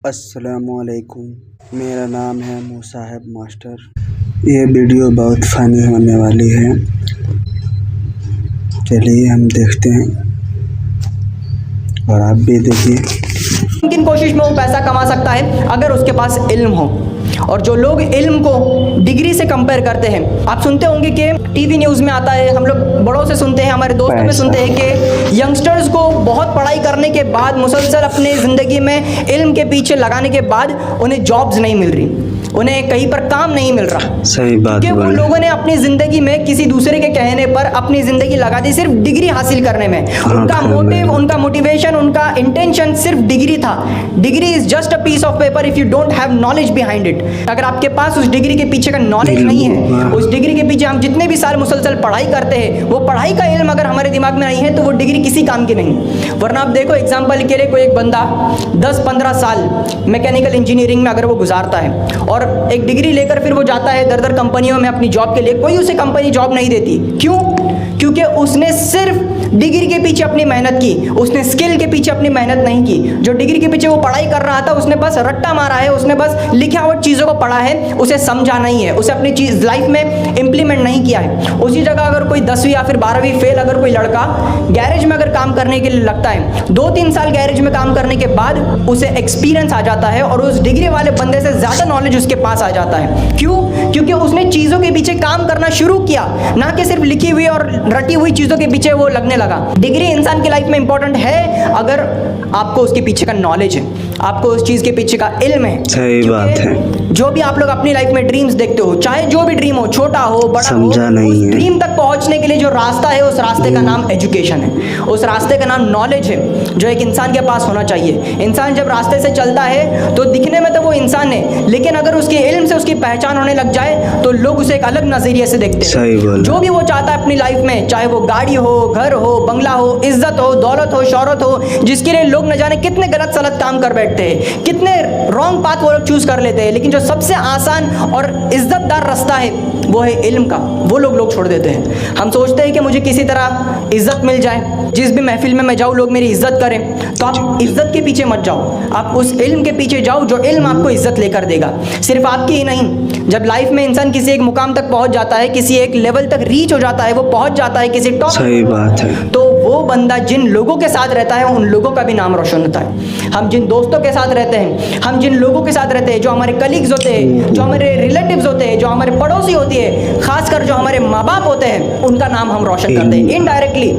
अस्सलामुअलैकुम, मेरा नाम है मुसाहिब मास्टर। ये वीडियो बहुत फ़नी होने वाली है। चलिए हम देखते हैं और आप भी देखिए। किन कोशिश में वो पैसा कमा सकता है अगर उसके पास इल्म हो। और जो लोग इल्म को डिग्री से कंपेयर करते हैं, आप सुनते होंगे कि टीवी न्यूज़ में आता है, हम लोग बड़ों से सुनते हैं, हमारे दोस्तों में सुनते हैं कि यंगस्टर्स को बहुत पढ़ाई करने के बाद, मुसलसल अपने ज़िंदगी में इल्म के पीछे लगाने के बाद उन्हें जॉब्स नहीं मिल रही, उन्हें कहीं पर काम नहीं मिल रहा। सही बात कि वो लोगों ने अपनी ज़िंदगी में किसी दूसरे के कहने पर अपनी ज़िंदगी लगा दी सिर्फ डिग्री हासिल करने में। उनका मोटिव, उनका मोटिवेशन, उनका इंटेंशन सिर्फ डिग्री था। Degree is just a piece of paper if you don't have knowledge behind it. अगर आपके पास उस डिग्री के पीछे का नॉलेज नहीं है, उस डिग्री के पीछे हम जितने भी साल मुसलसल पढ़ाई करते हैं, वो पढ़ाई का इल्म अगर हमारे दिमाग में नहीं है तो वो डिग्री किसी काम की नहीं। वरना आप देखो, एग्जाम्पल के लिए कोई एक बंदा 10-15 साल मैकेनिकल इंजीनियरिंग में अगर वो गुजारता है और एक डिग्री लेकर फिर वो जाता है दर दर कंपनियों में अपनी जॉब के लिए, कोई उसे कंपनी जॉब नहीं देती। क्यों? क्योंकि उसने सिर्फ डिग्री के पीछे अपनी मेहनत की, उसने स्किल के पीछे अपनी मेहनत नहीं की। जो डिग्री के पीछे वो पढ़ाई कर रहा था, उसने बस रट्टा मारा है, उसने बस लिखा हुआ चीज़ों को पढ़ा है, उसे समझा नहीं है, उसे अपनी चीज़ लाइफ में इंप्लीमेंट नहीं किया है। उसी जगह अगर कोई 10वीं या फिर 12वीं फेल अगर कोई लड़का गैरेज में अगर काम करने के लिए लगता है, 2-3 साल गैरेज में काम करने के बाद उसे एक्सपीरियंस आ जाता है और उस डिग्री वाले बंदे से ज़्यादा नॉलेज उसके पास आ जाता है। क्यों? क्योंकि उसने चीज़ों के पीछे काम करना शुरू किया, ना कि सिर्फ लिखी हुई और रटी हुई चीज़ों के पीछे वो लगने लगा। डिग्री इंसान की लाइफ में इंपॉर्टेंट है अगर आपको उसके पीछे का नॉलेज है, आपको उस चीज़ के पीछे का इल्म है। सही बात है। जो भी आप लोग अपनी लाइफ में ड्रीम्स देखते हो, चाहे जो भी ड्रीम हो, छोटा हो बड़ा हो, उस ड्रीम तक पहुंचने के लिए जो रास्ता है, उस रास्ते का नाम एजुकेशन है, उस रास्ते का नाम नॉलेज है, जो एक इंसान के पास होना चाहिए। इंसान जब रास्ते से चलता है तो दिखने में तो वो इंसान है, लेकिन अगर उसके इल्म से उसकी पहचान होने लग जाए तो लोग उसे एक अलग नजरिए से देखते हैं। जो भी वो चाहता है अपनी लाइफ में, चाहे वो गाड़ी हो, घर हो, बंगला हो, इज्जत हो, दौलत हो, शोहरत हो, जिसके लिए लोग न जाने कितने गलत सलत काम कर बैठते हैं, कितने रॉन्ग पाथ वो लोग चूज कर लेते हैं, लेकिन जो सबसे आसान और इज्जतदार रास्ता है वो है इल्म का, वो लोग छोड़ देते हैं। हम सोचते हैं कि मुझे किसी तरह इज्जत मिल जाए, जिस भी महफिल में मैं जाऊँ लोग मेरी इज्जत करें। तो आप इज्जत के पीछे मत जाओ, आप उस इल्म के पीछे जाओ जो इल्म आपको इज्जत लेकर देगा। सिर्फ आपकी ही नहीं, जब लाइफ में इंसान किसी एक मुकाम तक पहुंच जाता है, किसी एक लेवल तक रीच हो जाता है, वो पहुंच जाता है किसी टॉप, सही बात है, तो वो बंदा जिन लोगों के साथ रहता है उन लोगों का भी नाम रोशन होता है। हम जिन दोस्तों के साथ रहते हैं, हम जिन लोगों के साथ रहते हैं, जो हमारे कलीग्स होते हैं, जो हमारे रिलेटिव्स होते हैं, जो हमारे पड़ोसी होती है, खासकर जो हमारे माँ बाप होते हैं, उनका नाम हम रोशन करते हैं इनडायरेक्टली।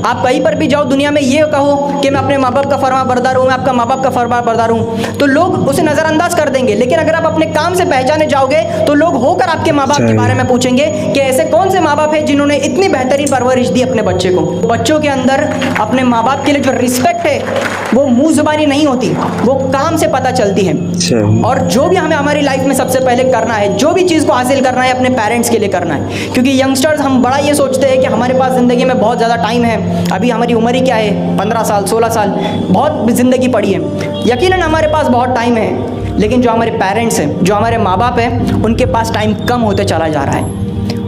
आप कहीं पर भी जाओ दुनिया में, ये कहो कि मैं अपने माँ बाप का फरमा बरदार हूँ, मैं आपका माँ बाप का फरमा बरदार हूँ, तो लोग उसे नज़रअंदाज कर देंगे। लेकिन अगर आप अपने काम से पहचाने जाओगे तो लोग होकर आपके माँ बाप के बारे में पूछेंगे कि ऐसे कौन से माँ बाप हैं जिन्होंने इतनी बेहतरीन परवरिश दी अपने बच्चे को। बच्चों के अंदर अपने माँ बाप के लिए जो रिस्पेक्ट है वो मुंह जुबानी नहीं होती, वो काम से पता चलती है। और जो भी हमें हमारी लाइफ में सबसे पहले करना है, जो भी चीज़ को हासिल करना है, अपने पेरेंट्स के लिए करना है। क्योंकि यंगस्टर्स हम बड़ा ये सोचते हैं कि हमारे पास ज़िंदगी में बहुत ज़्यादा टाइम है, अभी हमारी उम्र ही क्या है, 15 साल 16 साल, बहुत ज़िंदगी पड़ी है। यकीनन हमारे पास बहुत टाइम है, लेकिन जो हमारे पेरेंट्स हैं, जो हमारे माँ बाप हैं, उनके पास टाइम कम होते चला जा रहा है।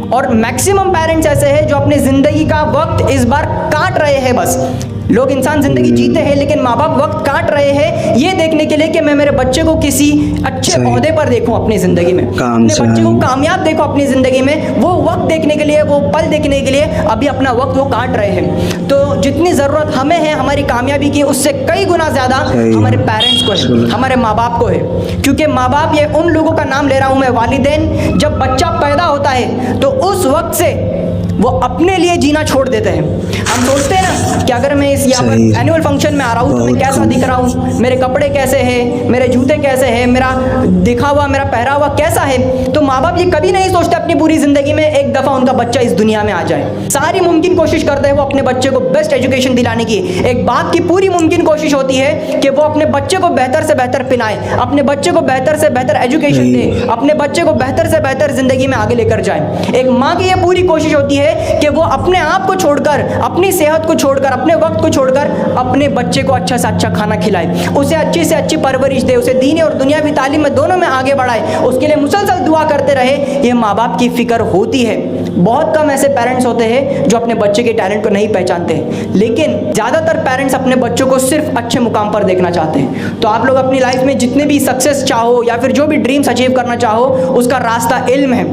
और मैक्सिमम पेरेंट्स ऐसे हैं जो अपनी ज़िंदगी का वक्त इस बार काट रहे हैं। बस लोग, इंसान ज़िंदगी जीते हैं, लेकिन माँ बाप वक्त काट रहे हैं ये देखने के लिए कि मैं मेरे बच्चे को किसी अच्छे ओहदे पर देखूं अपनी ज़िंदगी में, अपने बच्चे को कामयाब देखो अपनी ज़िंदगी में। वो वक्त देखने के लिए, वो पल देखने के लिए अभी अपना वक्त वो काट रहे हैं। तो जितनी ज़रूरत हमें है हमारी कामयाबी की, उससे कई गुना ज़्यादा हमारे पेरेंट्स को है, हमारे माँ बाप को है। क्योंकि माँ बाप, ये उन लोगों का नाम ले रहा हूँ मैं, वालिदैन, जब बच्चा पैदा होता है तो उस वक्त से वो अपने लिए जीना छोड़ देते हैं। हम सोचते हैं ना कि अगर मैं इस यहाँ पर एनुअल फंक्शन में आ रहा हूँ तो मैं कैसा दिख रहा हूँ, मेरे कपड़े कैसे हैं, मेरे जूते कैसे हैं, मेरा दिखावा, मेरा पहरावा कैसा है। तो माँ बाप ये कभी नहीं सोचते अपनी पूरी ज़िंदगी में एक दफ़ा उनका बच्चा इस दुनिया में आ जाए। सारी मुमकिन कोशिश करते हैं वो अपने बच्चे को बेस्ट एजुकेशन दिलाने की। एक बाप की पूरी मुमकिन कोशिश होती है कि वो अपने बच्चे को बेहतर से बेहतर पिलाए, अपने बच्चे को बेहतर से बेहतर एजुकेशन दे, अपने बच्चे को बेहतर से बेहतर ज़िंदगी में आगे लेकर जाए। एक माँ की ये पूरी कोशिश होती है है कि वो अपने आप को छोड़कर, अपनी सेहत को छोड़कर, अपने वक्त को छोड़कर अपने बच्चे को अच्छा से अच्छा खाना खिलाए, उसे अच्छी से अच्छी परवरिश दे, उसे दीनी और दुनियावी तालीम में दोनों में आगे बढ़ाए, उसके लिए मुसलसल दुआ करते रहे। ये माँ बाप की फिक्र होती है। बहुत कम ऐसे पेरेंट्स होते हैं जो अपने बच्चे के टैलेंट को नहीं पहचानते हैं, लेकिन ज़्यादातर पेरेंट्स अपने बच्चों को सिर्फ अच्छे मुकाम पर देखना चाहते हैं। तो आप लोग अपनी लाइफ में जितने भी सक्सेस चाहो या फिर जो भी ड्रीम्स अचीव करना चाहो, उसका रास्ता इल्म है।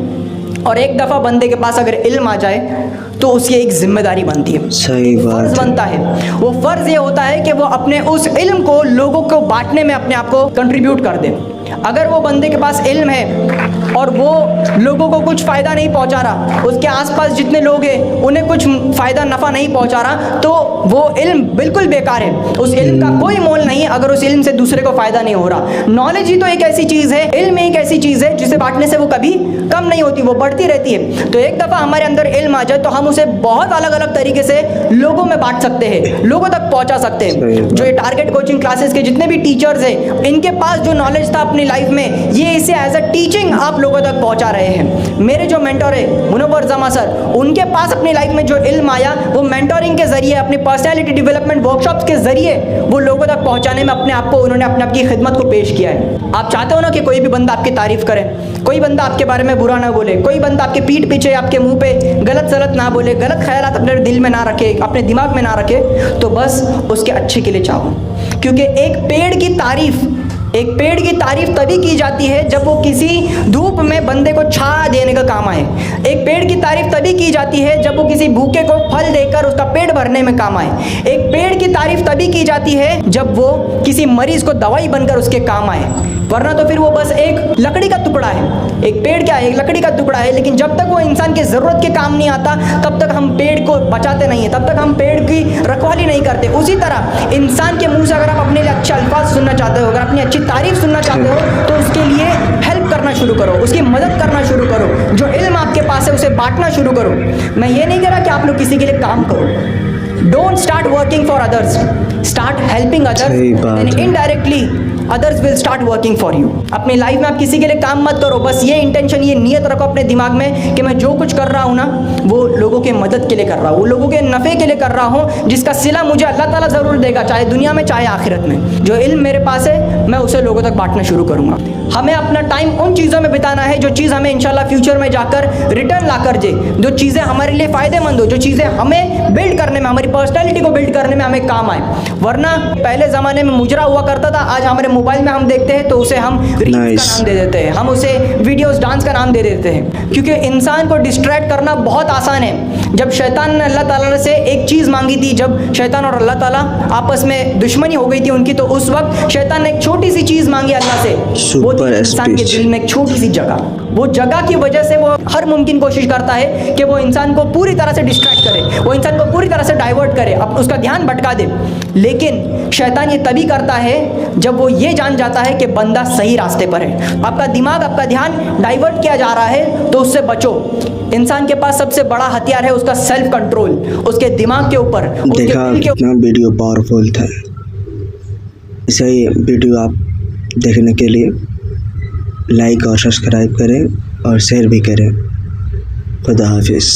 और एक दफ़ा बंदे के पास अगर इल्म आ जाए तो उसकी एक जिम्मेदारी बनती है, सही बात फर्ज बनता है। वो फर्ज ये होता है कि वो अपने उस इल्म को लोगों को बांटने में अपने आप को कंट्रीब्यूट कर दे। अगर वो बंदे के पास इल्म है और वो लोगों को कुछ फ़ायदा नहीं पहुंचा रहा, उसके आसपास जितने लोग हैं उन्हें कुछ फ़ायदा नफ़ा नहीं पहुंचा रहा, तो वो इल्म बिल्कुल बेकार है। उस इल्म का कोई मोल नहीं अगर उस इल्म से दूसरे को फ़ायदा नहीं हो रहा। नॉलेज ही तो एक ऐसी चीज़ है, इल्म एक ऐसी चीज़ है जिसे बांटने से वो कभी कम नहीं होती, वो बढ़ती रहती है। तो एक दफ़ा हमारे अंदर इल्म आ जाए तो हम उसे बहुत अलग अलग तरीके से लोगों में बांट सकते हैं, लोगों तक पहुँचा सकते हैं। जो ये टारगेट कोचिंग क्लासेस के जितने भी टीचर्स हैं, इनके पास जो नॉलेज था अपनी लाइफ में, ये इसे एज अ टीचिंग आप लोगों तक पहुंचा रहे हैं। मेरे जो मेंटर है मुनव्वर जमा सर, उनके पास अपनी लाइफ में जो इल्म आया वो मेंटोरिंग के जरिए, अपनी पर्सनैलिटी डेवलपमेंट वर्कशॉप्स के जरिए वो लोगों तक पहुंचाने में अपने आप को उन्होंने अपने आप की खिदमत को पेश किया है। आप चाहते हो ना कि कोई भी बंदा आपकी तारीफ करे, कोई बंदा आपके बारे में बुरा ना बोले, कोई बंदा आपके पीठ पीछे आपके मुंह पे गलत सलत ना बोले, गलत ख्यालात अपने दिल में ना रखे, अपने दिमाग में ना रखे, तो बस उसके अच्छे के लिए चाहो। क्योंकि एक पेड़ की तारीफ तभी की जाती है जब वो किसी धूप में बंदे को छा देने का काम आए। एक पेड़ की तारीफ तभी की जाती है जब वो किसी भूखे को फल देकर उसका पेट भरने में काम आए। एक पेड़ की तारीफ तभी की जाती है जब वो किसी मरीज को दवाई बनकर उसके काम आए, वरना तो फिर वो बस एक लकड़ी का टुकड़ा है। एक पेड़ क्या है? एक लकड़ी का टुकड़ा है। लेकिन जब तक वो इंसान की ज़रूरत के काम नहीं आता तब तक हम पेड़ को बचाते नहीं हैं, तब तक हम पेड़ की रखवाली नहीं करते। उसी तरह इंसान के मुंह से अगर आप अपने लिए अच्छे अल्फाज सुनना चाहते हो, अगर अपनी अच्छी तारीफ सुनना चाहते हो, तो उसके लिए हेल्प करना शुरू करो, उसकी मदद करना शुरू करो। जो इल्म आपके पास है उसे बांटना शुरू करो। मैं ये नहीं कह रहा कि आप लोग किसी के लिए काम करो। Don't start working for others, start helping others, and indirectly others will start working for you. अपनी लाइफ में आप किसी के लिए काम मत करो, बस ये इंटेंशन, ये नियत रखो अपने दिमाग में कि मैं जो कुछ कर रहा हूँ ना वो लोगों के मदद के लिए कर रहा हूँ, वो लोगों के नफ़े के लिए कर रहा हूँ, जिसका सिला मुझे अल्लाह ताला ज़रूर देगा, चाहे दुनिया में चाहे आखिरत में। जो इल्म मेरे पास है मैं उसे लोगों तक बांटना शुरू करूँगा। हमें अपना टाइम उन चीज़ों में बिताना है जो चीज़ हमें इंशाल्लाह फ्यूचर में जाकर रिटर्न ला कर दे, जो चीज़ें हमारे लिए फ़ायदेमंद हो, जो चीज़ें हमें बिल्ड करने में, हमारी पर्सनैलिटी को बिल्ड करने में हमें काम आए। वरना पहले ज़माने में मुजरा हुआ करता था, आज हमारे मोबाइल में हम देखते हैं तो उसे हम रील्स का नाम दे देते हैं, हम उसे वीडियोस डांस का नाम दे देते हैं। क्योंकि इंसान को डिस्ट्रैक्ट करना बहुत आसान है। जब शैतान ने अल्लाह ताला से एक चीज़ मांगी थी, जब शैतान और अल्लाह ताला आपस में दुश्मनी हो गई थी उनकी, तो उस वक्त शैतान ने एक छोटी सी चीज़ मांगी अल्लाह से, वो इंसान के दिल में एक छोटी सी जगह। वो जगह की वजह से वो हर मुमकिन कोशिश करता है कि वो इंसान को पूरी तरह से डिस्ट्रैक्ट करे, वो इंसान को पूरी तरह से डाइवर्ट करे, अब उसका ध्यान भटका दे। लेकिन शैतान ये तभी करता है जब वो ये जान जाता है कि बंदा सही रास्ते पर है, आपका दिमाग, आपका ध्यान डाइवर्ट किया जा रहा है, तो उससे बचो। इंसान के पास सबसे बड़ा हथियार है उसका सेल्फ कंट्रोल, उसके दिमाग के ऊपर। देखा कितना वीडियो पावरफुल था। ऐसे ही वीडियो आप देखने के लिए लाइक और सब्सक्राइब करें और शेयर भी करें। खुदा हाफिज़।